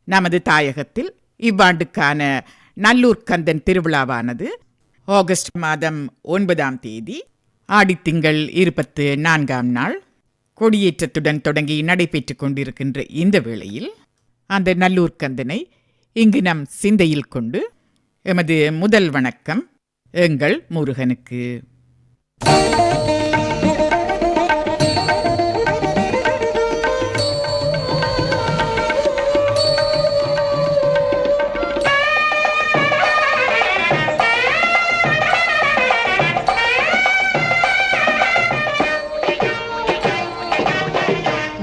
நமது தாயகத்தில் இவ்வாண்டுக்கான நல்லூர் கந்தன் திருவிழாவானது ஆகஸ்ட் மாதம் 9ஆம் தேதி ஆடித்திங்கள் 24ஆம் நாள் கொடியேற்றத்துடன் தொடங்கி நடைபெற்றுக் கொண்டிருக்கின்ற இந்த வேளையில் அந்த நல்லூர் கந்தனை இங்கு நம் சிந்தையில் கொண்டு எமது முதல் வணக்கம் எங்கள் முருகனுக்கு.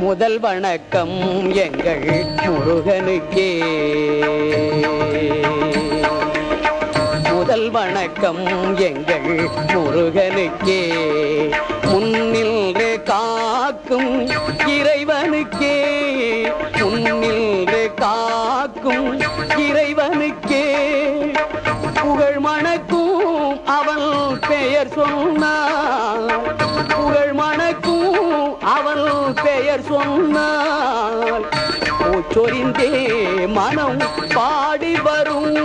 முதல் வணக்கம் எங்கள் முருகனுக்கே, முதல் வணக்கம் எங்கள் முருகனுக்கே, முன்னின்று காக்கும் இறைவனுக்கே, முன்னின்று காக்கும் இறைவனுக்கே, புகழ் மணக்கும் அவன் பெயர் சொன்னான், புகழ் மணக்கும் அவன் பெயர் சொன்னால் பூச்சொரிந்தே மனம் பாடி வரும்,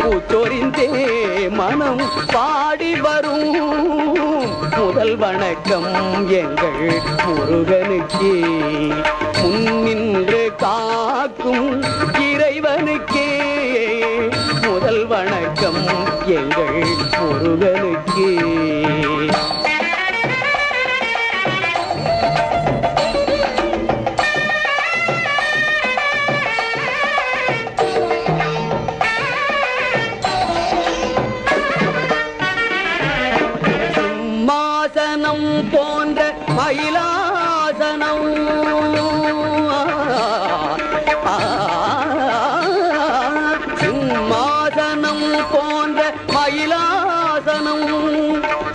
பூச்சொரிந்தே மனம் பாடி வரும். முதல் வணக்கம் எங்கள் முருகனுக்கே, முன்னின்று காக்கும் இறைவனுக்கே, முதல் வணக்கம் எங்கள் முருகனுக்கே. போன்ற மயிலாசனம், சிம்மாசனம் போன்ற மயிலாசனம்,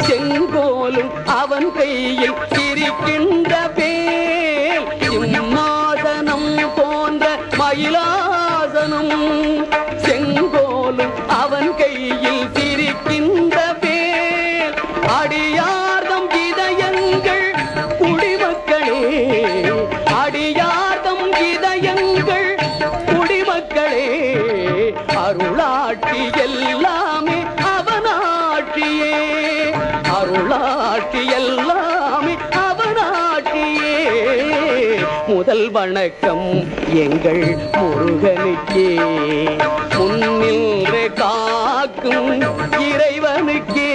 செங்கோலும் அவன் கையில் சிரிக்கின்ற வேல், சிம்மாசனம் போன்ற மயிலாசனம், செங்கோலும் அவன் கையில் சிரிக்கின்ற வேல், அடியார்தம் இதயங்கள் குடிமக்களே, அடியார்தம் இதயங்கள் குடிமக்களே, அருளாட்சி எல்லாமே அவனாட்சியே, அருளாட்சி எல்லாமே அவனாட்சியே. முதல் வணக்கம் எங்கள் முருகனுக்கே, முன்னின்று காக்கும் இறைவனுக்கே,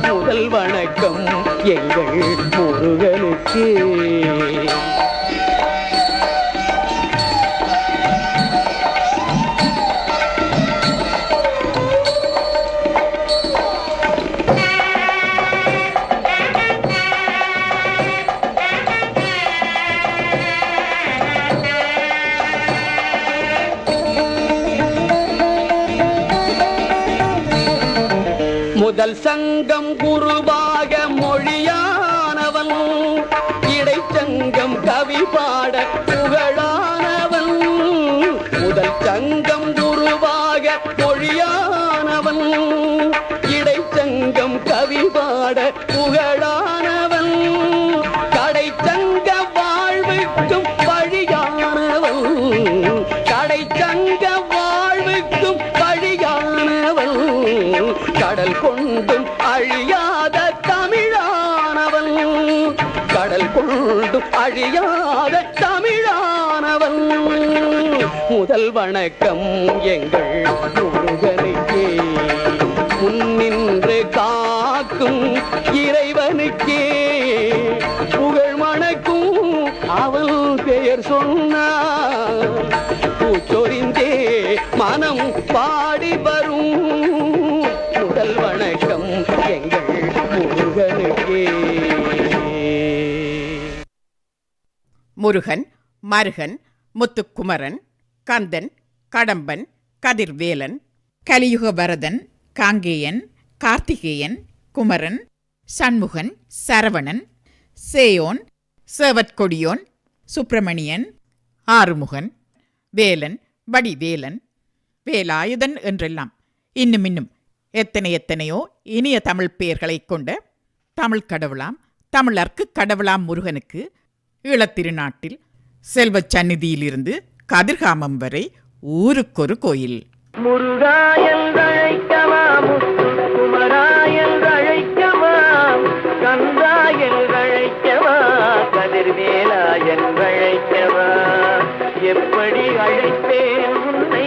முதல் வணக்கம் எங்கள் முருகனுக்கே. முதல் சங்கம் குருவாக மொழியானவன், இடைச்சங்கம் கவி பாட புகழானவன், முதல் சங்கம் குருவாக மொழியானவன், இடைச்சங்கம் கவி பாட புகழானவன், கடைச்சங்க வாழ்வுக்கும் வழியானவன், கடைச்சங்க வாழ்வுக்கும் வழியானவன், கடல் கொண்டும் அழியாத தமிழானவன், கடல் கொண்டும் அழியாத தமிழானவன். முதல் வணக்கம் எங்கள் முருகனுக்கே, முன்னின்று காக்கும் இறைவனுக்கே, புகழ் மணக்கும் அவன் பெயர் சொன்னான், பூச்சொரிந்தே மனம் பாடி வரும். முதல் வணக்கம் எங்கள் முருகனுக்கே. முருகன், மருகன், முத்துக்குமரன், கந்தன், கடம்பன், கதிர்வேலன், கலியுக வரதன், காங்கேயன், கார்த்திகேயன், குமரன், சண்முகன், சரவணன், சேயோன், சேவற்கொடியோன், சுப்பிரமணியன், ஆறுமுகன், வேலன், வடிவேலன், வேலாயுதன் என்றெல்லாம் இன்னும் எத்தனையோ இனிய தமிழ் பெயர்களைக் கொண்ட தமிழ் கடவுளாம் தமிழர்க்கு கடவுளாம் முருகனுக்கு ஈழத்திருநாட்டில் செல்வச் சந்நிதியிலிருந்து கதிர்காமம் வரை ஊருக்கொரு கோயில். முருகாயல் அழைக்கவா, முத்துக்குமராயல் அழைக்கவா, கந்தாயல் அழைக்கவா, கதிர்வேலாயல் அழைக்கவா, எப்படி அழைப்பேன் உன்னை,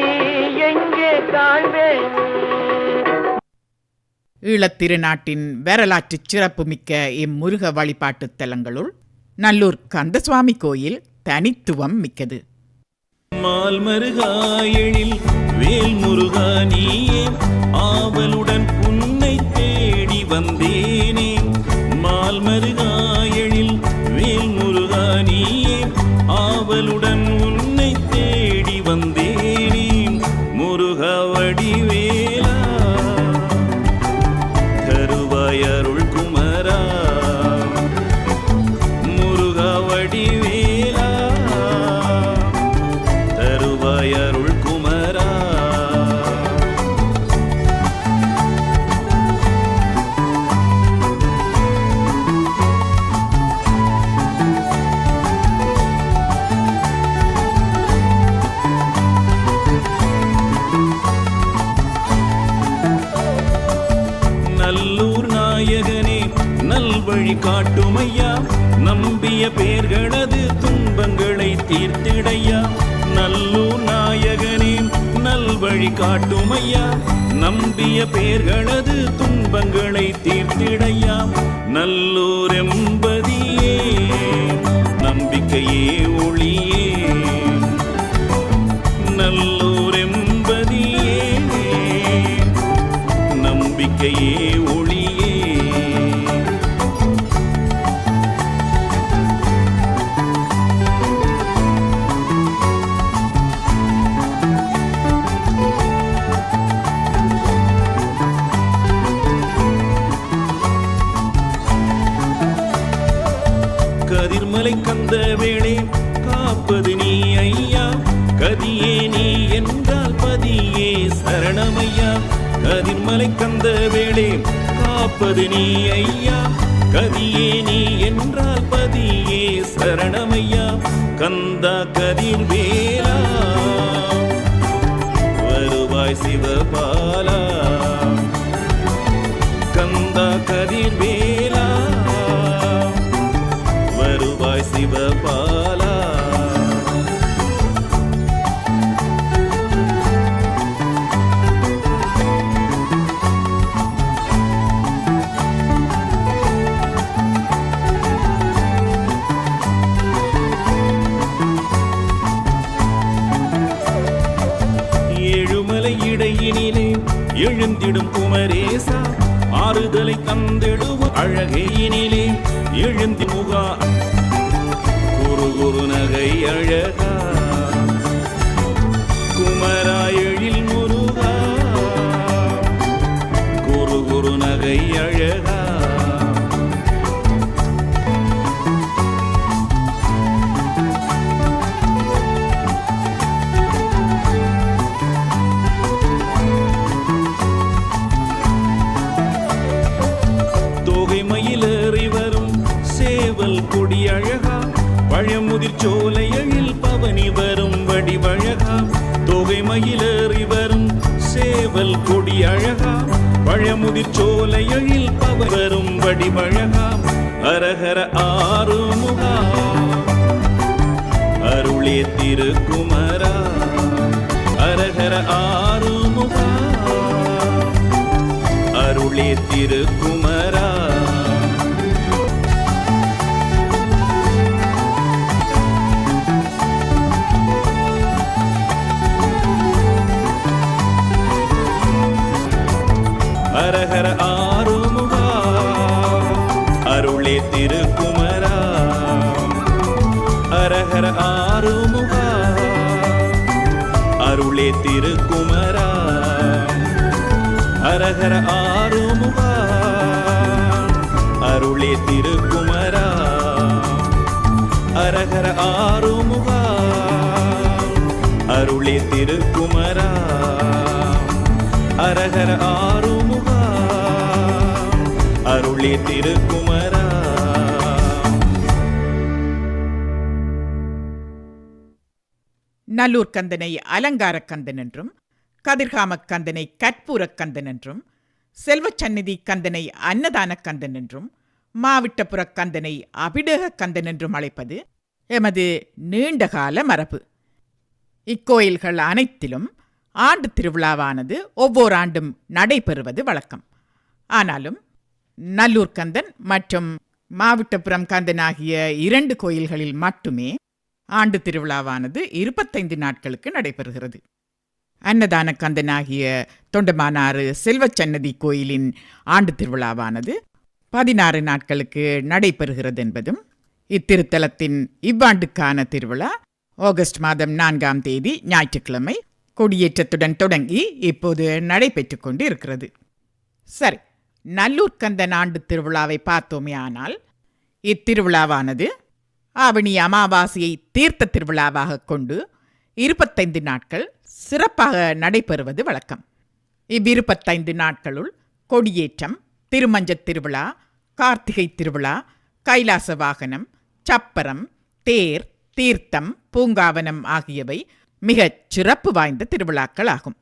எங்கே காண்பேன். ஈழத்திருநாட்டின் வரலாற்று சிறப்புமிக்க இம்முருக வழிபாட்டு தலங்களுள் நல்லூர் கந்தசுவாமி கோயில் தனித்துவம் மிக்கது. மால்மருகாயெழில் வேல் முருகா நீயே, ஆவலுடன் உன்னை தேடி வந்தேனே. மால்மருகாயெழில் வேல் முருகா நீயே, ஆவலுடன் உன்னை தேடி வந்தேனே. முருகா வடிவேலா தருவாய் அருள் குமரா, முருகா வடிவேலா தருவாய் அருள் குமரா. நல்லூர் நாயகனே நல்வழி காட்டுமையா, நம்பிய பேர்களது துன்பங்களை தீர்த்திடையா. நல்லூர் நாயகனே நல்வழி காட்டுமையா, நம்பிய பேர்களது துன்பங்களை தீர்த்திடையா. நல்லூர் எம்பதியே நம்பிக்கையே ஒளியே, நல்லூர் எம்பதியே நம்பிக்கையே ஒளியே. கதிர்மலை கந்த வேளே காப்பது நீ ஐயா, கதியே நீ என்றால் பதியே சரணமையா. கதிர்மலை கந்த வேளே காப்பது நீ ஐயா, கதியே நீ என்றால் பதியே சரணமையா. கந்தா கதிர்வேலா வருவாய் சிவபாலா, கந்தா கதிர்வேலா வருவாய் சிவபாலா. ஏழுமலை இடையினிலே எழுந்திடும் குமரேசா, ஆறுதலை தந்திடுவோம் அழகையினிலே எழுந்தி முகா. குரு குரு நகை அழகா குமரா எழில் முருகா, குரு குரு நகை அழகா. மயிலேறி வரும் சேவல் கொடி அழகா, பழமுதிர் சோலை எழில் பவனி வரும் வடிவழகா. தொகை மயிலேறி வரும் சேவல் கொடி அழகா, பழமுதிர் சோலை எழில் பவனி வரும் வடிவழகா. அரஹர ஆறுமுகா அருளே திருக்குமரா, அரஹர ஆறுமுகா அருளே திருக்குமரா. அரஹர ஆறுமுகா அருளே திருக்குமரா, அரஹர ஆறுமுகா அருளே திருக்குமரா. அரஹர ஆறுமுகா அருளே திருக்குமரா, அரஹர ஆறுமுகா அருளே திருக்குமரா. அரஹர ஆறுமுகா அருளே திருக்குமரா. நல்லூர் கந்தனை அலங்கார கந்தன் என்றும், கதிர்காம கந்தனை கற்பூர கந்தன் என்றும், செல்வச்சந்நிதி கந்தனை அன்னதான கந்தன் என்றும், மாவிட்டபுர கந்தனை அபிடேக கந்தன் என்றும் அழைப்பது எமது நீண்டகால மரபு. இக்கோயில்கள் அனைத்திலும் ஆண்டு திருவிழாவானது ஒவ்வொரு ஆண்டும் நடைபெறுவது வழக்கம். ஆனாலும் நல்லூர் கந்தன் மற்றும் மாவிட்டபுரம் கந்தன் ஆகிய 2 கோயில்களில் மட்டுமே ஆண்டு திருவிழாவானது 25 நாட்களுக்கு நடைபெறுகிறது. அன்னதான கந்தனாகிய தொண்டமானாறு செல்வச்சன்னதி கோயிலின் ஆண்டு திருவிழாவானது 16 நாட்களுக்கு நடைபெறுகிறது என்பதும், இத்திருத்தலத்தின் இவ்வாண்டுக்கான திருவிழா ஆகஸ்ட் மாதம் 4ஆம் தேதி ஞாயிற்றுக்கிழமை கொடியேற்றத்துடன் தொடங்கி இப்போது நடைபெற்றுக் கொண்டு இருக்கிறது. சரி, நல்லூர் கந்தன் ஆண்டு திருவிழாவை பார்த்தோமே. ஆனால் இத்திருவிழாவானது ஆவணி அமாவாசையை தீர்த்த திருவிழாவாக கொண்டு 25 நாட்கள் சிறப்பாக நடைபெறுவது வழக்கம். இவ்25 நாட்களுள் கொடியேற்றம், திருமஞ்சத் திருவிழா, கார்த்திகை திருவிழா, கைலாச வாகனம், சப்பரம், தேர், தீர்த்தம், பூங்காவனம் ஆகியவை மிகச் சிறப்பு வாய்ந்த திருவிழாக்கள் ஆகும்.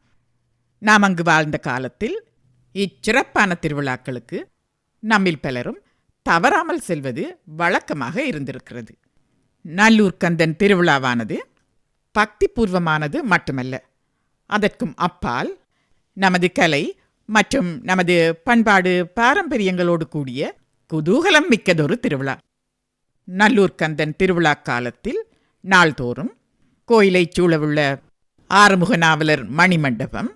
நாம் அங்கு வாழ்ந்த காலத்தில் இச்சிறப்பான திருவிழாக்களுக்கு நம்மில் பலரும் தவறாமல் செல்வது வழக்கமாக இருந்திருக்கிறது. நல்லூர் கந்தன் திருவிழாவானது பக்தி பூர்வமானது மட்டுமல்ல, அதற்கும் அப்பால் நமது கலை மற்றும் நமது பண்பாடு பாரம்பரியங்களோடு கூடிய குதூகலம் மிக்கதொரு திருவிழா. நல்லூர் கந்தன் திருவிழா காலத்தில் நாள்தோறும் கோயிலைச் சூழவுள்ள ஆறுமுக நாவலர் மணிமண்டபம்,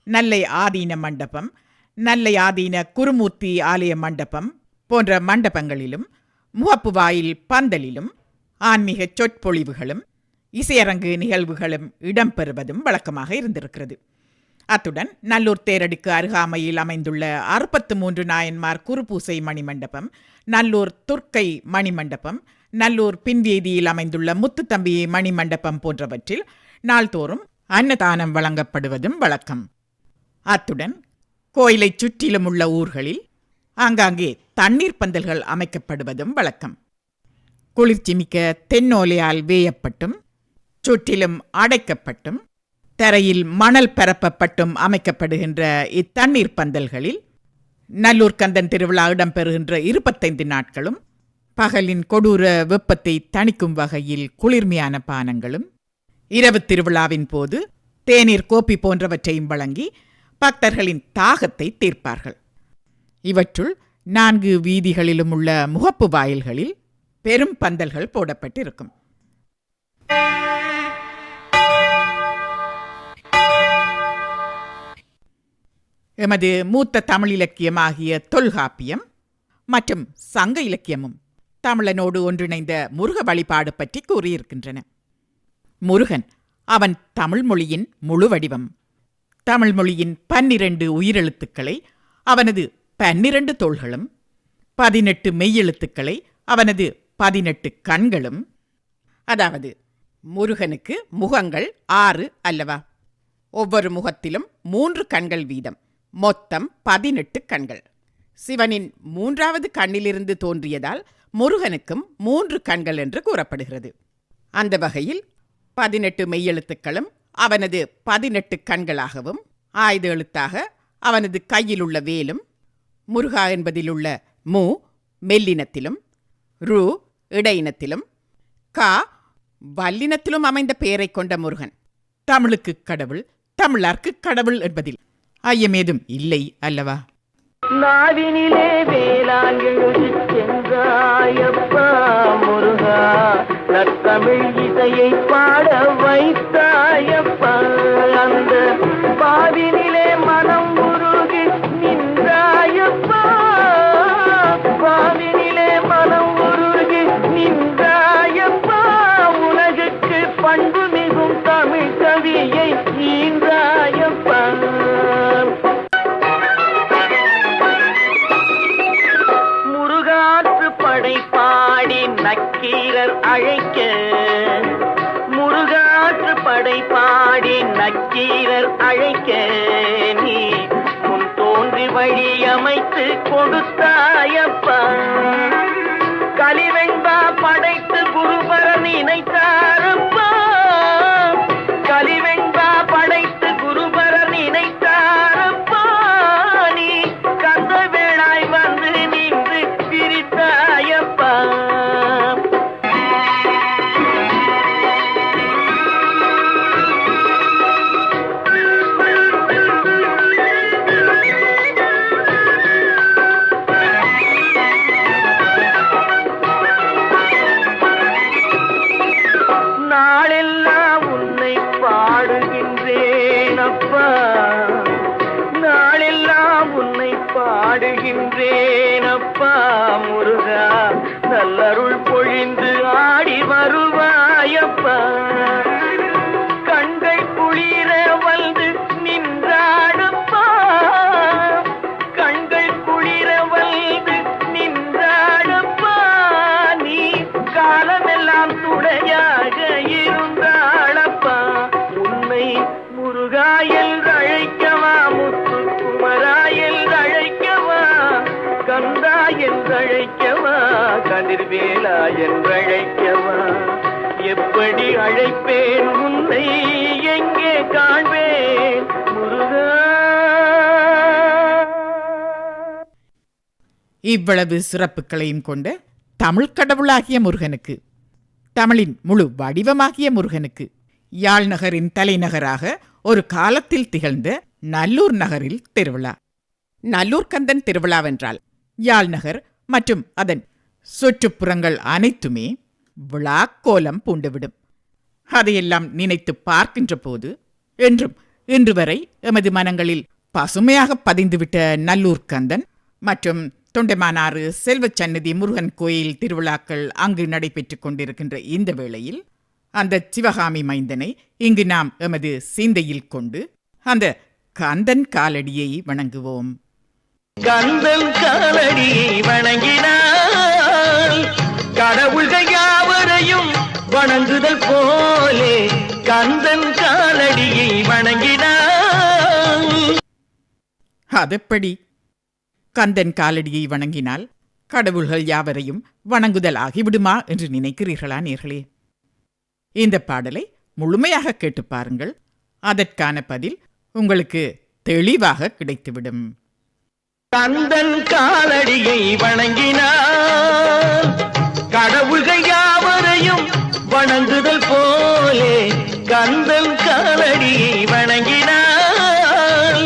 நல்லை ஆதீன மண்டபம், நல்லை ஆதீன குருமூர்த்தி ஆலய மண்டபம் போன்ற மண்டபங்களிலும் முகப்பு வாயில் பந்தலிலும் ஆன்மீக சொற்பொழிவுகளும் இசையரங்கு நிகழ்வுகளும் இடம்பெறுவதும் வழக்கமாக இருந்திருக்கிறது. அத்துடன் நல்லூர் தேரடிக்கு அருகாமையில் அமைந்துள்ள 63 நாயன்மார் குருபூசை மணிமண்டபம், நல்லூர் துர்க்கை மணிமண்டபம், நல்லூர் பின்வீதியில் அமைந்துள்ள முத்துத்தம்பி மணிமண்டபம் போன்றவற்றில் நாள்தோறும் அன்னதானம் வழங்கப்படுவதும் வழக்கம். அத்துடன் கோயிலைச் சுற்றிலும் உள்ள ஊர்களில் ஆங்காங்கே தண்ணீர் பந்தல்கள் அமைக்கப்படுவதும் வழக்கம். குளிர்ச்சிமிக்க தென்னோலையால் வேயப்பட்டும் சுற்றிலும் அடைக்கப்பட்டும் தரையில் மணல் பரப்பப்பட்டும் அமைக்கப்படுகின்ற இத்தண்ணீர் பந்தல்களில் நல்லூர் கந்தன் திருவிழா இடம்பெறுகின்ற 25 நாட்களும் பகலின் கொடூர வெப்பத்தை தணிக்கும் வகையில் குளிர்மையான பானங்களும், இரவு திருவிழாவின் போது தேநீர் கோப்பி போன்றவற்றையும் வழங்கி பக்தர்களின் தாகத்தை தீர்ப்பார்கள். இவற்றுள் 4 வீதிகளிலும் உள்ள முகப்பு வாயில்களில் பெரும் பந்தல்கள் போடப்பட்டிருக்கும். எமது மூத்த தமிழ் இலக்கியமாகிய தொல்காப்பியம் மற்றும் சங்க இலக்கியமும் தமிழனோடு ஒன்றிணைந்த முருக வழிபாடு பற்றி கூறியிருக்கின்றன. முருகன் அவன் தமிழ் மொழியின் முழு வடிவம். தமிழ் மொழியின் 12 உயிரெழுத்துக்களை அவனது 12 தோள்களும், 18 மெய்யெழுத்துக்களை அவனது 18 கண்களும், அதாவது முருகனுக்கு முகங்கள் 6 அல்லவா? ஒவ்வொரு முகத்திலும் 3 கண்கள் வீதம், மொத்தம் 18 கண்கள். சிவனின் 3வது கண்ணிலிருந்து தோன்றியதால் முருகனுக்கும் 3 கண்கள் என்று கூறப்படுகிறது. அந்த வகையில் 18 மெய்யெழுத்துக்களும் அவனது 18 கண்களாகவும், ஆயுத எழுத்தாக அவனது கையில் உள்ள வேலும், முருகா என்பதிலுள்ள மு மெல்லினத்திலும், ரு இடையினத்திலும், கா வல்லினத்திலும் அமைந்த பெயரை கொண்ட முருகன் தமிழுக்கு கடவுள், தமிழர்க்கு கடவுள் என்பதில் ஐயமேதும் இல்லை அல்லவா? நாவினிலே வேளாண் எழுதி சென்றாயப்பா முருகா, நத்தமிழ் இசையை பாட வைத்தாயப்பா, அந்த பாவினிலே மனம் உருகி நின்றாயப்பா, பாவினிலே மனம் உருகி நின்றாயப்பா, உலகுக்கு பண்பு மிகும் தமிழ் கவியை ஈன்றாயப்பா. படைப்பாடி நக்கீரர் அழைக்க, முருகாற்று படைப்பாடி நக்கீரர் அழைக்க, நீ முன் தோன்றி வழி அமைத்து கொடுத்தாயப்பா, கலிவெண்பா படைத்து குருபரன் இணைத்தாரப்பா, நல்லருள் பொழிந்து ஆடி வருவாயப்பா கண்கள் குளிர வந்து நின்றாடப்பா கண்கள் குளிர வந்து நின்றாடப்பா நீ காலமெல்லாம் துணையாக இருந்தாளப்பா உன்னை முருகாயில் அழைக்கவா முத்துக்குமராயில் அழைக்கவா கந்தா என்றழைக்கவா கதிர்வேலா என்றழைக்கவா எப்படி அழைப்பேன் உன்னை எங்கே காண்பேன் முருகா. இவ்வளவு சிறப்புகளையும் கொண்ட தமிழ் கடவுளாகிய முருகனுக்கு, தமிழின் முழு வடிவமாகிய முருகனுக்கு, யாழ் நகரின் தலைநகராக ஒரு காலத்தில் திகழ்ந்த நல்லூர் நகரில் திருவிழா. நல்லூர் கந்தன் திருவிழாவென்றால் யாழ் நகர் மற்றும் அதன் சுற்றுப்புறங்கள் அனைத்துமே விழாக்கோலம் பூண்டுவிடும். அதையெல்லாம் நினைத்து பார்க்கின்ற போது என்றும் இன்று வரை எமது மனங்களில் பசுமையாக பதிந்துவிட்ட நல்லூர் கந்தன் மற்றும் தொண்டைமானாறு செல்வச்சந்நிதி முருகன் கோயில் திருவிழாக்கள் அங்கு நடைபெற்றுக் கொண்டிருக்கின்ற இந்த வேளையில் அந்த சிவகாமி மைந்தனை இங்கு நாம் எமது சிந்தையில் கொண்டு அந்த கந்தன் காலடியை வணங்குவோம். கந்தன் காலடியை வணங்கினாள் கடவுள்கள் யாவரையும் வணங்குதல் போலே கந்தன் காலடியை வணங்கினாள். அதெப்படி? கந்தன் காலடியை வணங்கினால் கடவுள்கள் யாவரையும் வணங்குதல் ஆகிவிடுமா என்று நினைக்கிறீர்களா நேர்களே? இந்த பாடலை முழுமையாக கேட்டு பாருங்கள். அதற்கான பதில் உங்களுக்கு தெளிவாக கிடைத்துவிடும். கந்தன் காலடியை வணங்கினார் கடவுள்கள் யாவரையும் வணங்குதல் போலே கந்தன் காலடியை வணங்கினார்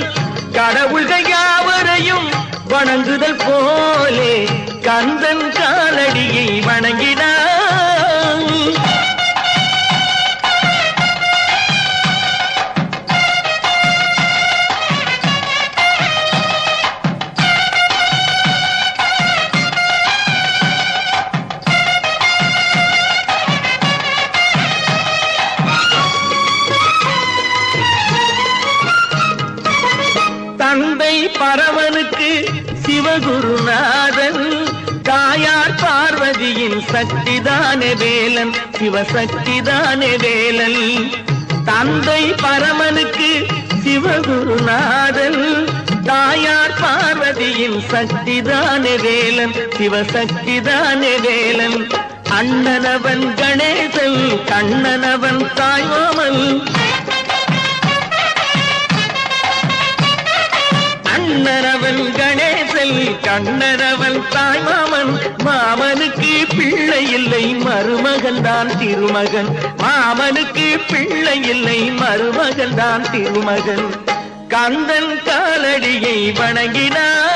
கடவுள்கள் யாவரையும் வணங்குதல் போலே கந்தன் காலடியை வணங்கினார். தந்தை பரவனுக்கு சிவகுருநாதன் தாயார் பார்வதியின் சக்திதானே வேலன் சிவசக்திதானே வேலன். தந்தை பரமனுக்கு சிவகுருநாதன் தாயார் பார்வதியின் சக்திதானே வேலன் சிவசக்திதானே வேலன். அண்ணனவன் கணேசன் கண்ணனவன் தாய்மாமன் அண்ணனவன் கணேசன் கண்ணனவன் தாய்மாமன். மாமனுக்கு பிள்ளை இல்லை மருமகன் தான் திருமகன் மாமனுக்கு பிள்ளை இல்லை மருமகன் தான் திருமகன். கந்தன் காலடியை வணங்கினான்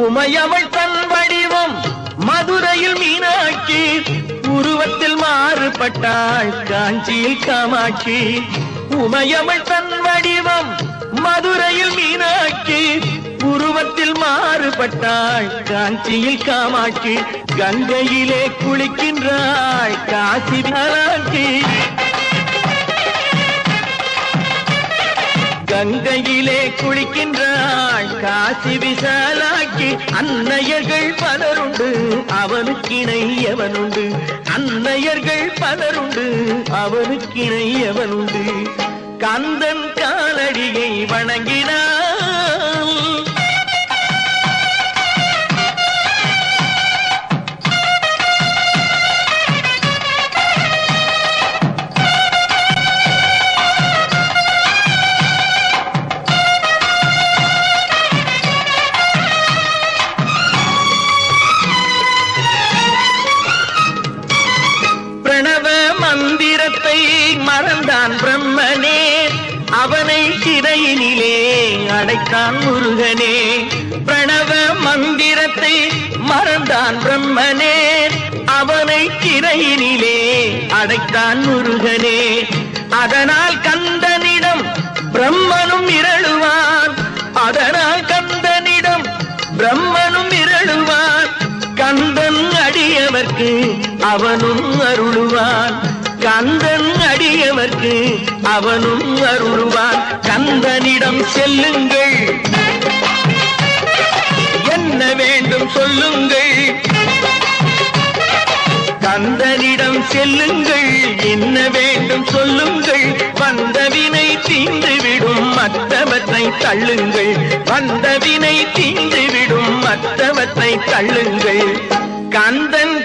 உமையவள் தன் வடிவம் மதுரையில் மீனாட்சி உருவத்தில் மாறுபட்டாள் காஞ்சியில் காமாட்சி. உமையவள் தன் வடிவம் மதுரையில் மீனாட்சி உருவத்தில் மாறுபட்டாள் காஞ்சியில் காமாட்சி. கங்கையிலே குளிக்கின்றாள் காசி மீனாட்சி கங்கையிலே குளிக்கின்றாள் காசி விசாலாக்கி. அன்னையர்கள் பலருண்டு அவனுக்கிணை எவனுண்டு அன்னையர்கள் பலருண்டு அவனுக்கிணை எவனுண்டு. கந்தன் காலடியை வணங்கினான் மறந்தான் பிரம்மனே அவனை சிறையினிலே அடைத்தான் முருகனே. பிரணவ மந்திரத்தை மறந்தான் பிரம்மனே அவனை சிறையினிலே அடைத்தான் முருகனே. அதனால் கந்த அடியவர்க்கு அவனும் அருளுவான். கந்தன் அடியவர்க்கு அவனும் அருளுவான். கந்தனிடம் செல்லுங்கள், என்ன வேண்டும் சொல்லுங்கள். கந்தனிடம் செல்லுங்கள், என்ன வேண்டும் சொல்லுங்கள். வந்தவினை தீர்ந்துவிடும், மற்றவற்றை தள்ளுங்கள். வந்தவினை தீர்ந்துவிடும், மற்றவற்றை தள்ளுங்கள். கந்தன்